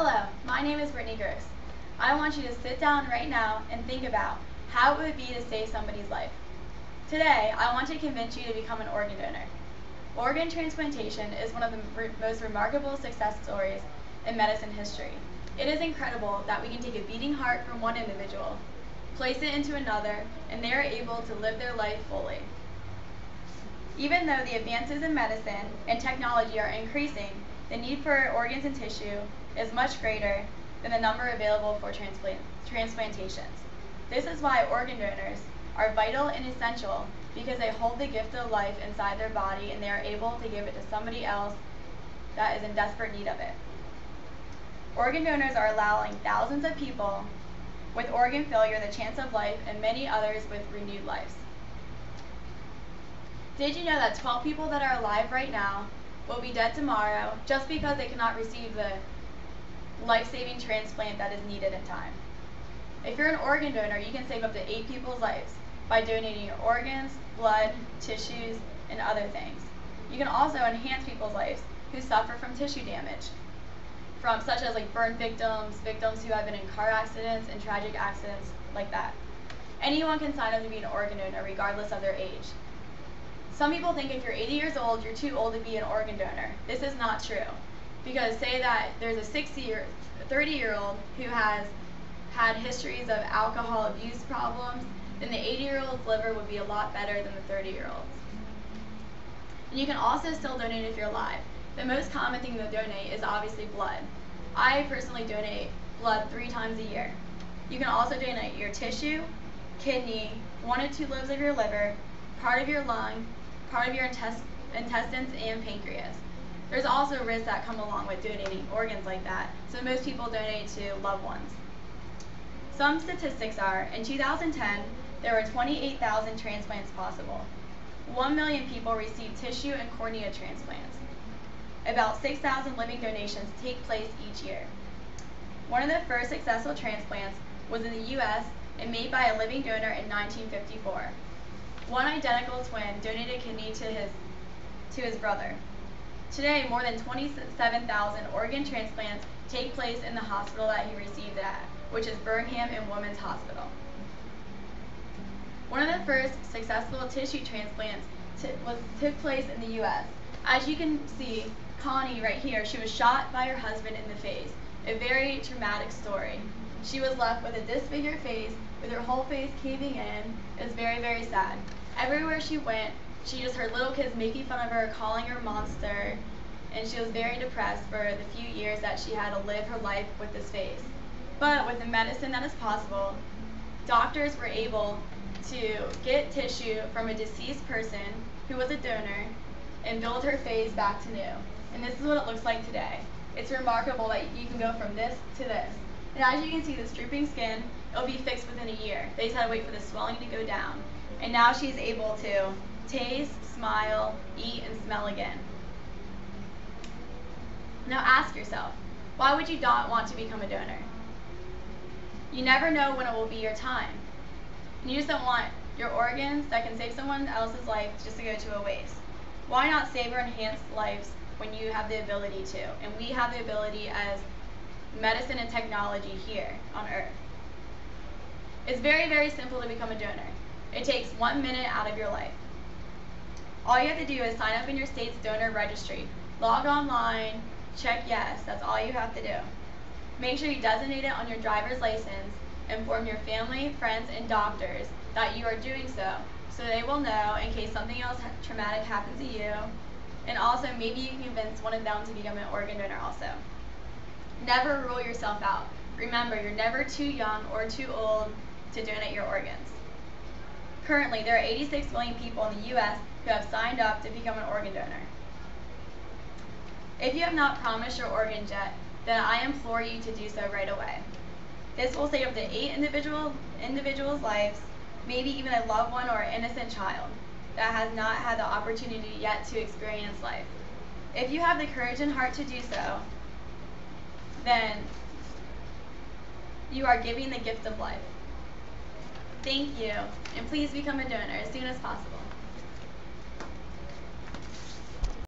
Hello, my name is Brittany Gross. I want you to sit down right now and think about how it would be to save somebody's life. Today, I want to convince you to become an organ donor. Organ transplantation is one of the most remarkable success stories in medicine history. It is incredible that we can take a beating heart from one individual, place it into another, and they are able to live their life fully. Even though the advances in medicine and technology are increasing, the need for organs and tissue is much greater than the number available for transplantations. This is why organ donors are vital and essential, because they hold the gift of life inside their body and they are able to give it to somebody else that is in desperate need of it. Organ donors are allowing thousands of people with organ failure the chance of life and many others with renewed lives. Did you know that 12 people that are alive right now will be dead tomorrow just because they cannot receive the life-saving transplant that is needed in time? If you're an organ donor, you can save up to 8 people's lives by donating your organs, blood, tissues, and other things. You can also enhance people's lives who suffer from tissue damage, such as burn victims, victims who have been in car accidents and tragic accidents like that. Anyone can sign up to be an organ donor regardless of their age. Some people think if you're 80 years old, you're too old to be an organ donor. This is not true. Because say that there's a 30-year-old who has had histories of alcohol abuse problems, then the 80-year-old's liver would be a lot better than the 30-year-old's. And you can also still donate if you're alive. The most common thing to donate is obviously blood. I personally donate blood 3 times a year. You can also donate your tissue, kidney, 1 to 2 lobes of your liver, part of your lung, part of your intestines, and pancreas. There's also risks that come along with donating organs like that, so most people donate to loved ones. Some statistics are, in 2010, there were 28,000 transplants possible. 1 million people received tissue and cornea transplants. About 6,000 living donations take place each year. One of the first successful transplants was in the U.S. and made by a living donor in 1954. One identical twin donated a kidney to his brother. Today, more than 27,000 organ transplants take place in the hospital that he received it at, which is Brigham and Women's Hospital. One of the first successful tissue transplants took place in the U.S. As you can see, Connie right here, she was shot by her husband in the face. A very traumatic story. She was left with a disfigured face, with her whole face caving in. It was very, very sad. Everywhere she went, she just heard little kids making fun of her, calling her monster, and she was very depressed for the few years that she had to live her life with this face. But with the medicine that is possible, doctors were able to get tissue from a deceased person who was a donor and build her face back to new. And this is what it looks like today. It's remarkable that you can go from this to this. And as you can see, this drooping skin, it'll be fixed within a year. They just had to wait for the swelling to go down. And now she's able to taste, smile, eat, and smell again. Now ask yourself, why would you not want to become a donor? You never know when it will be your time. And you just don't want your organs that can save someone else's life just to go to a waste. Why not save or enhance lives when you have the ability to? And we have the ability as medicine and technology here on Earth. It's very, very simple to become a donor. It takes 1 minute out of your life. All you have to do is sign up in your state's donor registry. Log online, check yes, that's all you have to do. Make sure you designate it on your driver's license. Inform your family, friends, and doctors that you are doing so they will know in case something else traumatic happens to you. And also, maybe you can convince one of them to become an organ donor also. Never rule yourself out. Remember, you're never too young or too old to donate your organs. Currently, there are 86 million people in the U.S. who have signed up to become an organ donor. If you have not promised your organs yet, then I implore you to do so right away. This will save up to 8 individuals' lives, maybe even a loved one or an innocent child that has not had the opportunity yet to experience life. If you have the courage and heart to do so, then you are giving the gift of life. Thank you, and please become a donor as soon as possible.